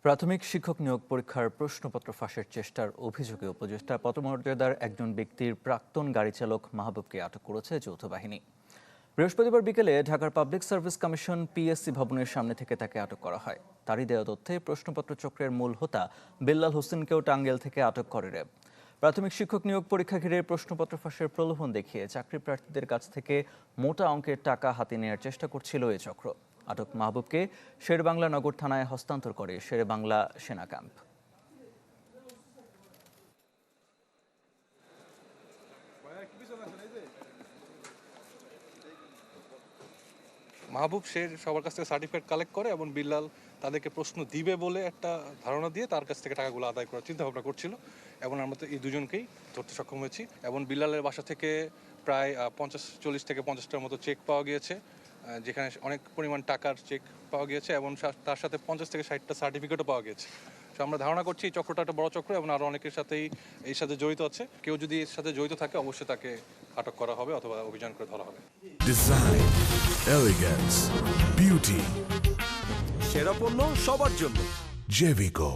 প্রাথমিক শিক্ষক নিয়োগ পরীক্ষার প্রশ্নপত্র ফাঁসের চেষ্টার অভিযোগে উপদেষ্টা পদমর্যাদার একজন ব্যক্তির প্রাক্তন গাড়ি চালক মাহবুবকে আটক করেছে যৌথ বাহিনী। বৃহস্পতিবার বিকেলে ঢাকার পাবলিক সার্ভিস কমিশন পিএসসি ভবনের সামনে থেকে তাকে আটক করা হয়। তারই দেওয়া তথ্যে প্রশ্নপত্র চক্রের মূল হোতা বেল্লাল হোসেনকেও টাঙ্গাইল থেকে আটক করে র্যাব। প্রাথমিক শিক্ষক নিয়োগ পরীক্ষা ঘিরে প্রশ্নপত্র ফাঁসের প্রলোভন দেখিয়ে চাকরি প্রার্থীদের কাছ থেকে মোটা অঙ্কের টাকা হাতে নেওয়ার চেষ্টা করছিল এ চক্র। আটক মাহবুবকে শেরেবাংলা নগর থানায় হস্তান্তর করে শেরেবাংলা সেনা ক্যাম্প। মাহবুব সে সবার কাছ থেকে সার্টিফিকেট কালেক্ট করে এবং বিল্লাল তাদেরকে প্রশ্ন দিবে বলে একটা ধারণা দিয়ে তার কাছ থেকে টাকাগুলো আদায় করার চিন্তা ভাবনা করছিল এবং আমরা তো এই দুজনকেই ধরতে সক্ষম হয়েছি। এবং বিল্লালের বাসা থেকে প্রায় 40 থেকে 50টার মতো চেক পাওয়া গিয়েছে, যেখানে অনেক পরিমাণ টাকার চেক পাওয়া গিয়েছে এবং তার সাথে 50 থেকে 60টা সার্টিফিকেটও পাওয়া গেছে। তো আমরা ধারণা করছি এই চক্রটা একটা বড় চক্র এবং আরও অনেকের সাথেই এর সাথে জড়িত আছে। কেউ যদি এর সাথে জড়িত থাকে অবশ্যই তাকে আটক করা হবে অথবা অভিযান করে ধরা হবে। ডিজাইন, এলিগেন্স, বিউটি, সেরা পণ্য সবার জন্য। জেভিকো।